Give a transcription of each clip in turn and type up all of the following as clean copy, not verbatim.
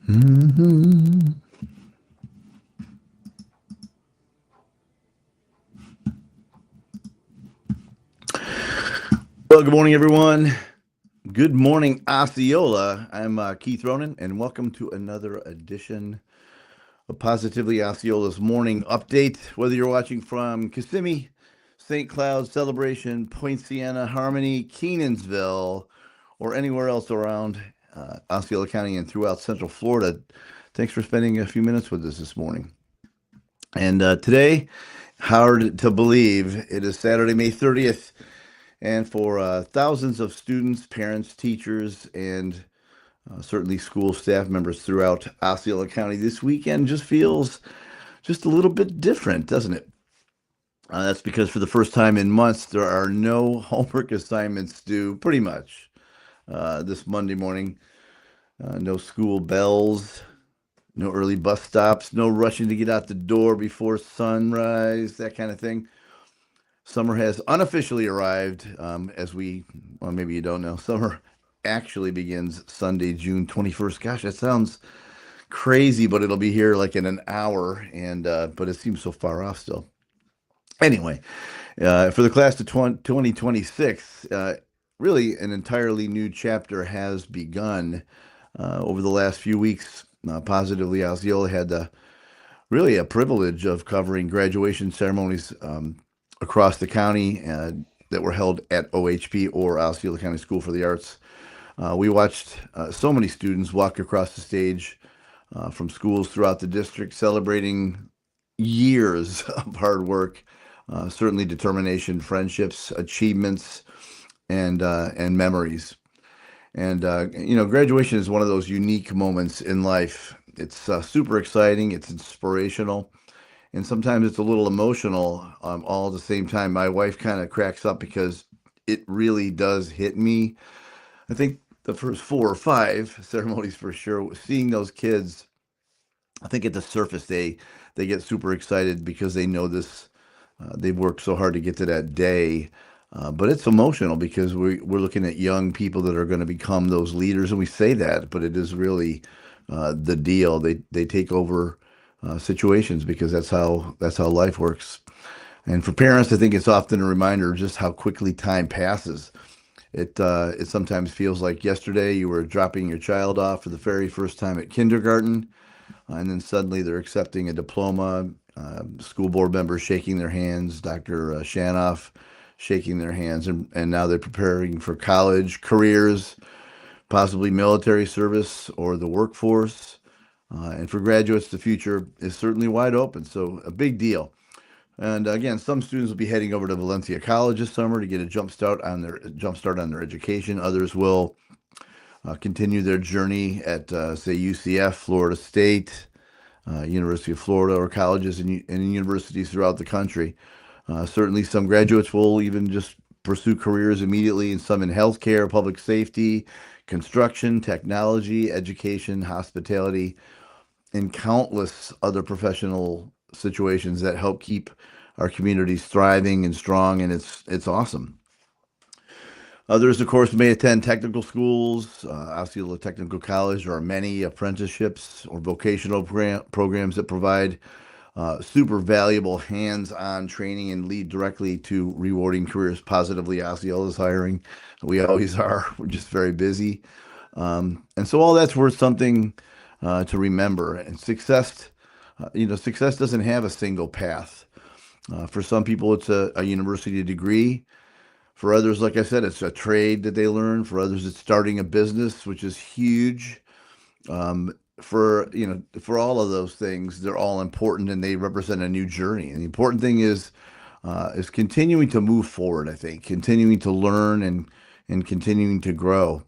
Mhm. Well, good morning, everyone. Good morning, Osceola. I'm Keith Ronan, and welcome to another edition of Positively Osceola's morning update. Whether you're watching from Kissimmee, St. Cloud, Celebration, Poinciana, Harmony, Kenansville, or anywhere else around Osceola County and throughout Central Florida, thanks for spending a few minutes with us this morning. And today, hard to believe, it is Saturday, May 30th. And for thousands of students, parents, teachers, and certainly school staff members throughout Osceola County, this weekend just feels just a little bit different, doesn't it? That's because for the first time in months, there are no homework assignments due pretty much this Monday morning. No school bells, no early bus stops, no rushing to get out the door before sunrise, that kind of thing. Summer has unofficially arrived, well, maybe you don't know, summer actually begins Sunday, June 21st. Gosh, that sounds crazy, but it'll be here like in an hour, and but it seems so far off still. Anyway, for the class of 2026, really an entirely new chapter has begun over the last few weeks. Positively Osceola had really a privilege of covering graduation ceremonies across the county that were held at OHP or Osceola County School for the Arts. We watched so many students walk across the stage from schools throughout the district, celebrating years of hard work, certainly determination, friendships, achievements, and memories. And graduation is one of those unique moments in life. It's super exciting. It's inspirational, and sometimes it's a little emotional all at the same time. My wife kind of cracks up because it really does hit me. I think the first four or five ceremonies for sure, seeing those kids, I think at the surface they get super excited because they know this. They've worked so hard to get to that day. But it's emotional because we're looking at young people that are going to become those leaders, and we say that, but it is really the deal. They take over situations because that's how life works. And for parents, I think it's often a reminder of just how quickly time passes. It sometimes feels like yesterday you were dropping your child off for the very first time at kindergarten, and then suddenly they're accepting a diploma. School board members shaking their hands, Dr. Shanoff shaking their hands, and now they're preparing for college, careers, possibly military service or the workforce. And for graduates, the future is certainly wide open. So a big deal. And again, some students will be heading over to Valencia College this summer to get a jump start on their education. Others will continue their journey at say UCF, Florida State, University of Florida, or colleges and universities throughout the country. Certainly, some graduates will even just pursue careers immediately, and some in healthcare, public safety, construction, technology, education, hospitality, and countless other professional situations that help keep our communities thriving and strong, and it's awesome. Others, of course, may attend technical schools, Osceola Technical College, or many apprenticeships or vocational programs that provide super valuable hands-on training and lead directly to rewarding careers. Positively Osceola's hiring. We always are. We're just very busy. And so all that's worth something to remember. And success doesn't have a single path. For some people, it's a university degree. For others, like I said, it's a trade that they learn. For others, it's starting a business, which is huge. For all of those things, they're all important and they represent a new journey. And the important thing is continuing to move forward. I think continuing to learn and continuing to grow.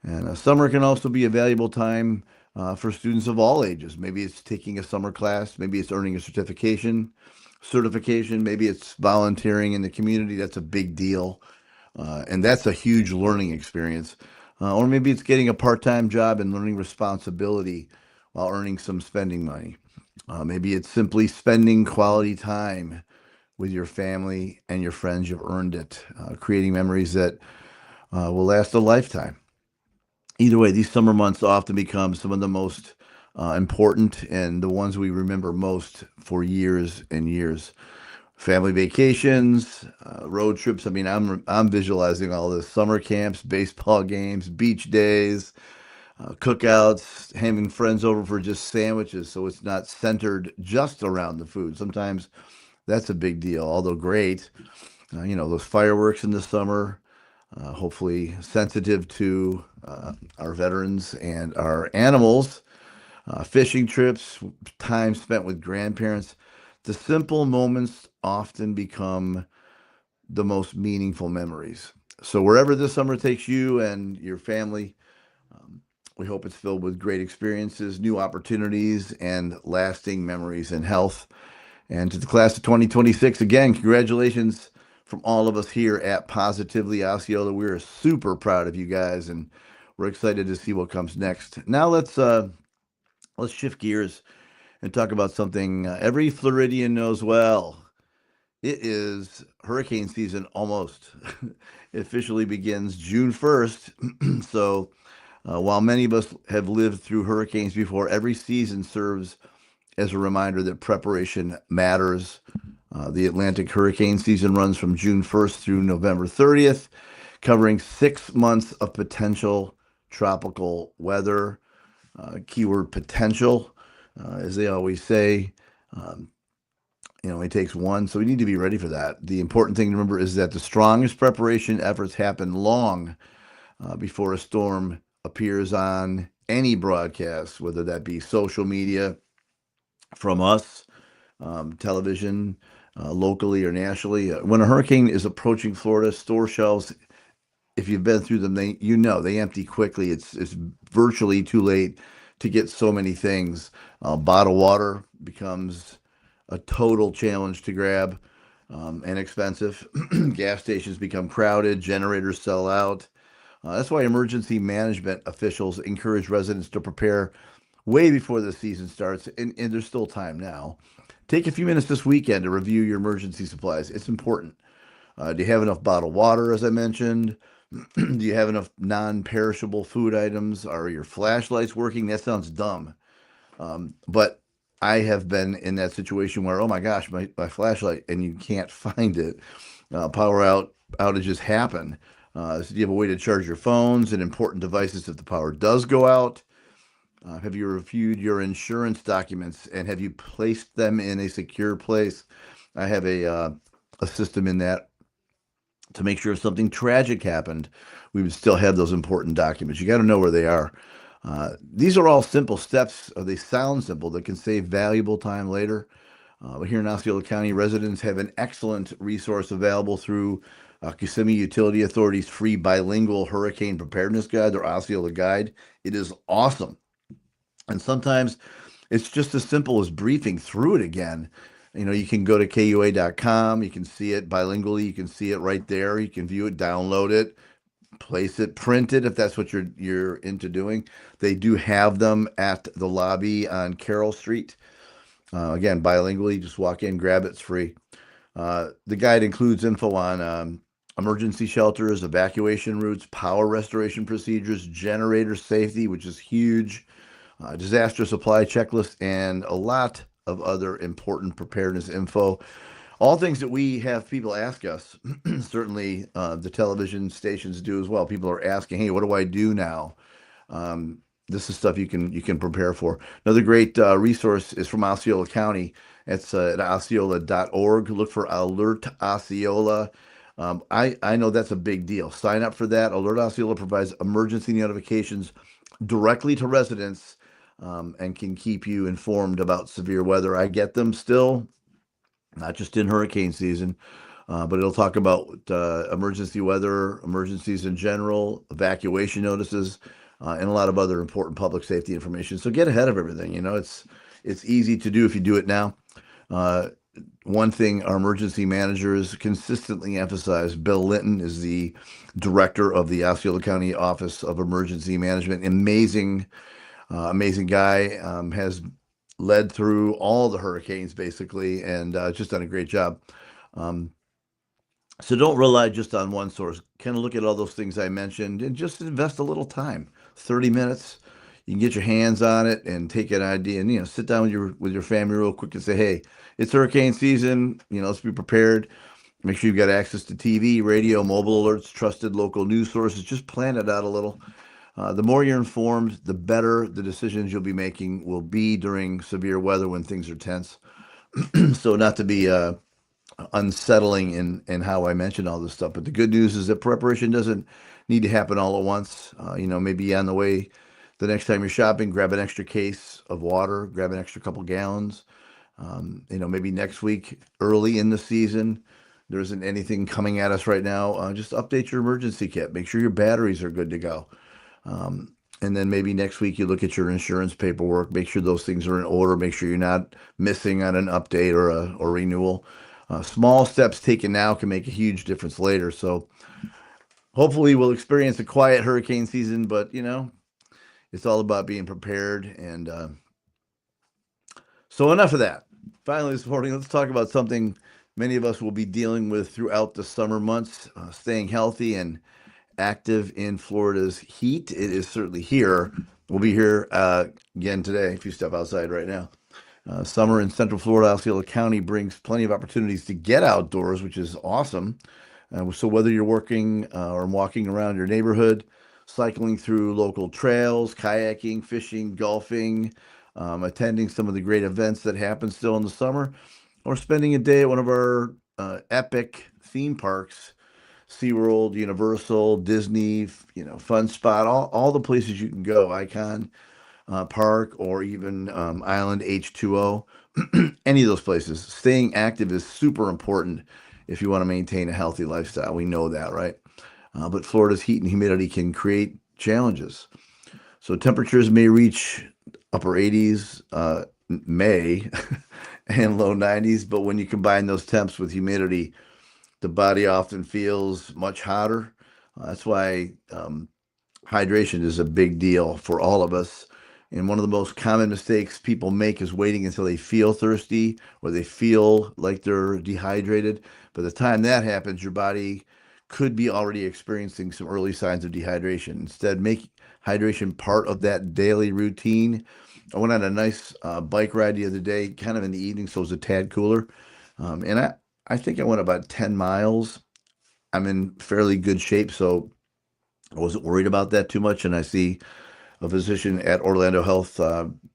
And summer can also be a valuable time for students of all ages. Maybe it's taking a summer class. Maybe it's earning a certification. Maybe it's volunteering in the community. That's a big deal. And that's a huge learning experience. Or maybe it's getting a part-time job and learning responsibility while earning some spending money. Maybe it's simply spending quality time with your family and your friends. You've earned it, creating memories that will last a lifetime. Either way, these summer months often become some of the most important and the ones we remember most for years and years. Family vacations, road trips. I mean, I'm visualizing all this: summer camps, baseball games, beach days, cookouts, having friends over for just sandwiches, so it's not centered just around the food. Sometimes that's a big deal, although great. Those fireworks in the summer, hopefully sensitive to our veterans and our animals, fishing trips, time spent with grandparents. The simple moments often become the most meaningful memories. So, wherever this summer takes you and your family, um, we hope it's filled with great experiences, new opportunities, and lasting memories and health. And to the class of 2026, again, congratulations from all of us here at Positively Osceola. We're super proud of you guys, and we're excited to see what comes next. Now let's shift gears and talk about something every Floridian knows well. It is hurricane season almost. It officially begins June 1st. So while many of us have lived through hurricanes before, every season serves as a reminder that preparation matters. The Atlantic hurricane season runs from June 1st through November 30th, covering 6 months of potential tropical weather. Keyword potential, as they always say. Um, it takes one, so we need to be ready for that. The important thing to remember is that the strongest preparation efforts happen long before a storm appears on any broadcast, whether that be social media from us, television, locally or nationally. When a hurricane is approaching Florida, store shelves, if you've been through them, they empty quickly. It's virtually too late to get so many things. Bottled water becomes a total challenge to grab, and expensive. Gas stations become crowded. Generators sell out. That's why emergency management officials encourage residents to prepare way before the season starts, and there's still time now. Take a few minutes this weekend to review your emergency supplies. It's important. Do you have enough bottled water, as I mentioned? Do you have enough non-perishable food items? Are your flashlights working? That sounds dumb. But I have been in that situation where, oh my gosh, my flashlight, and you can't find it. Outages happen. So you have a way to charge your phones and important devices if the power does go out. Have you reviewed your insurance documents and have you placed them in a secure place? I have a system in that to make sure if something tragic happened, we would still have those important documents. You got to know where they are. These are all simple steps, or they sound simple, that can save valuable time later. But here in Osceola County, residents have an excellent resource available through Kissimmee Utility Authority's free bilingual hurricane preparedness guide, their Osceola guide. It is awesome. And sometimes it's just as simple as briefing through it again. You can go to KUA.com, you can see it bilingually, you can see it right there, you can view it, download it, place it, print it if that's what you're into doing. They do have them at the lobby on Carroll Street. Again, bilingually, just walk in, grab it, it's free. The guide includes info on emergency shelters, evacuation routes, power restoration procedures, generator safety, which is huge, disaster supply checklist, and a lot of other important preparedness info. All things that we have people ask us. Certainly, the television stations do as well. People are asking, "Hey, what do I do now?" This is stuff you can prepare for. Another great resource is from Osceola County. It's at osceola.org. Look for Alert Osceola. I know that's a big deal. Sign up for that. Alert Osceola provides emergency notifications directly to residents, and can keep you informed about severe weather. I get them still, not just in hurricane season, but it'll talk about emergency weather, emergencies in general, evacuation notices, and a lot of other important public safety information. So get ahead of everything. It's easy to do if you do it now. One thing our emergency managers consistently emphasize, Bill Linton is the director of the Osceola County Office of Emergency Management. Amazing guy, has led through all the hurricanes basically, and just done a great job. So don't rely just on one source. Kind of look at all those things I mentioned and just invest a little time, 30 minutes. you can get your hands on it and take an idea and, sit down with your family real quick and say, hey, it's hurricane season. Let's be prepared. Make sure you've got access to TV, radio, mobile alerts, trusted local news sources. Just plan it out a little. The more you're informed, the better the decisions you'll be making will be during severe weather when things are tense. So not to be unsettling in how I mentioned all this stuff, but the good news is that preparation doesn't need to happen all at once. Maybe on the way the next time you're shopping, grab an extra case of water, grab an extra couple gallons. Maybe next week, early in the season, there isn't anything coming at us right now. Just update your emergency kit. Make sure your batteries are good to go. And then maybe next week you look at your insurance paperwork, make sure those things are in order, make sure you're not missing on an update or renewal. Small steps taken now can make a huge difference later. So hopefully we'll experience a quiet hurricane season, but it's all about being prepared. And so enough of that. Finally, this morning, let's talk about something many of us will be dealing with throughout the summer months, staying healthy and active in Florida's heat. It is certainly here. We'll be here again today if you step outside right now. Summer in Central Florida, Osceola County brings plenty of opportunities to get outdoors, which is awesome. So whether you're working or walking around your neighborhood, cycling through local trails, kayaking, fishing, golfing, attending some of the great events that happen still in the summer, or spending a day at one of our epic theme parks, SeaWorld, Universal, Disney, Fun Spot, all the places you can go, Icon Park, or even Island H2O, any of those places. Staying active is super important if you want to maintain a healthy lifestyle. We know that, right? But Florida's heat and humidity can create challenges. So temperatures may reach upper 80s, May, and low 90s. But when you combine those temps with humidity, the body often feels much hotter. That's why hydration is a big deal for all of us. And one of the most common mistakes people make is waiting until they feel thirsty or they feel like they're dehydrated. By the time that happens, your body could be already experiencing some early signs of dehydration. Instead, make hydration part of that daily routine. I went on a nice bike ride the other day, kind of in the evening, so it was a tad cooler. And I think I went about 10 miles. I'm in fairly good shape, so I wasn't worried about that too much. And I see a physician at Orlando Health,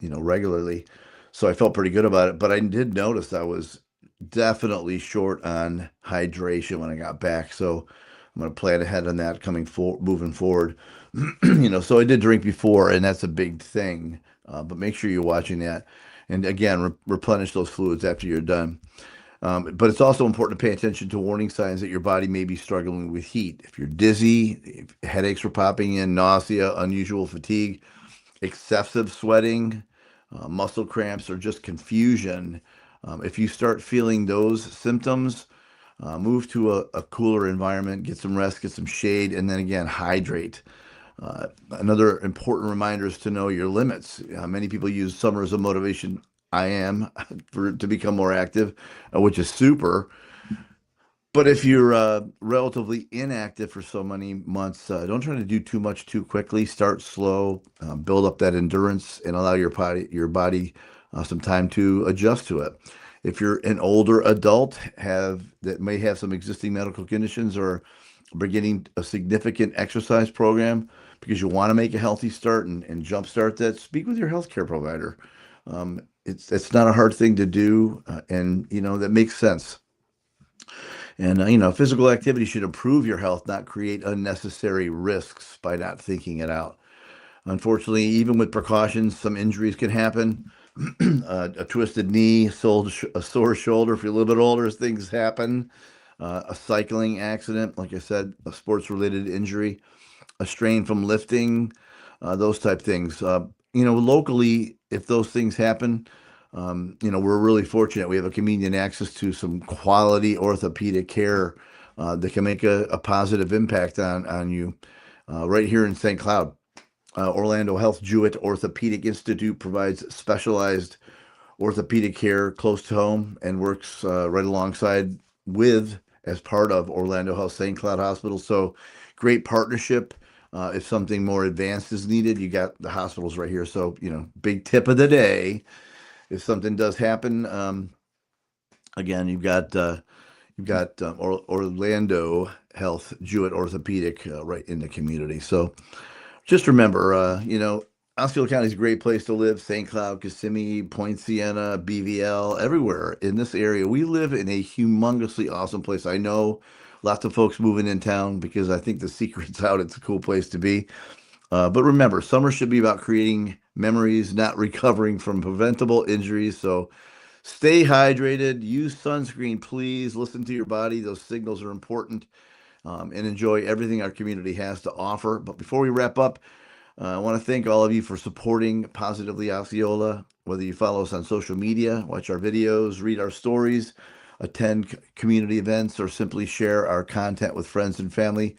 regularly. So I felt pretty good about it. But I did notice I was definitely short on hydration when I got back. So I'm going to plan ahead on that moving forward. So I did drink before, and that's a big thing. But make sure you're watching that. And again, replenish those fluids after you're done. But it's also important to pay attention to warning signs that your body may be struggling with heat. If you're dizzy, if headaches are popping in, nausea, unusual fatigue, excessive sweating, muscle cramps, or just confusion, if you start feeling those symptoms, move to a cooler environment, get some rest, get some shade, and then again, hydrate. Another important reminder is to know your limits. Many people use summer as a motivation. I am to become more active, which is super. But if you're relatively inactive for so many months, don't try to do too much too quickly. Start slow, build up that endurance, and allow your body some time to adjust to it. If you're an older adult that may have some existing medical conditions or beginning a significant exercise program because you want to make a healthy start and jumpstart that, speak with your healthcare provider. It's not a hard thing to do, and that makes sense. And physical activity should improve your health, not create unnecessary risks by not thinking it out. Unfortunately, even with precautions, some injuries can happen. A twisted knee, a sore shoulder. If you're a little bit older, things happen. A cycling accident, like I said, a sports-related injury, a strain from lifting, those type things. Locally, if those things happen, we're really fortunate. We have a convenient access to some quality orthopedic care that can make a positive impact on you right here in St. Cloud. Orlando Health Jewett Orthopedic Institute provides specialized orthopedic care close to home and works right alongside as part of Orlando Health St. Cloud Hospital. So great partnership. If something more advanced is needed, you got the hospitals right here. So, big tip of the day, if something does happen, again, you've got Orlando Health Jewett Orthopedic right in the community. So just remember, Osceola County is a great place to live. St. Cloud, Kissimmee, Poinciana, BVL, everywhere in this area. We live in a humongously awesome place. I know lots of folks moving in town because I think the secret's out. It's a cool place to be. But remember, summer should be about creating memories, not recovering from preventable injuries. So stay hydrated, use sunscreen, please. Listen to your body. Those signals are important, and enjoy everything our community has to offer. But before we wrap up, I want to thank all of you for supporting Positively Osceola, whether you follow us on social media, watch our videos, read our stories, attend community events, or simply share our content with friends and family.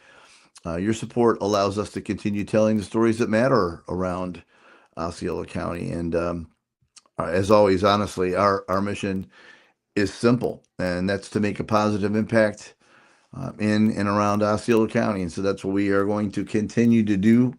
Your support allows us to continue telling the stories that matter around Osceola County. And as always, honestly, our mission is simple, and that's to make a positive impact in and around Osceola County. And so that's what we are going to continue to do.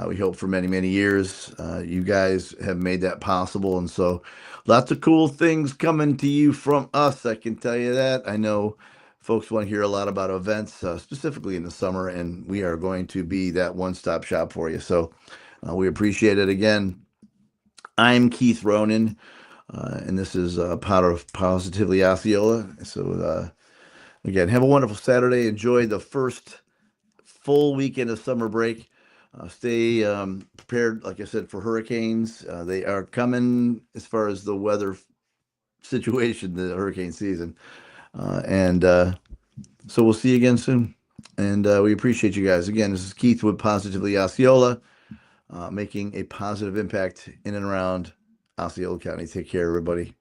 We hope for many, many years. You guys have made that possible. And so lots of cool things coming to you from us. I can tell you that. I know folks want to hear a lot about events, specifically in the summer, and we are going to be that one-stop shop for you. So we appreciate it. Again, I'm Keith Ronan, and this is part of Positively Osceola. So again, have a wonderful Saturday. Enjoy the first full weekend of summer break. Stay prepared, like I said, for hurricanes. They are coming as far as the weather situation, the hurricane season. And so we'll see you again soon. And we appreciate you guys. Again, this is Keith with Positively Osceola, making a positive impact in and around Osceola County. Take care, everybody.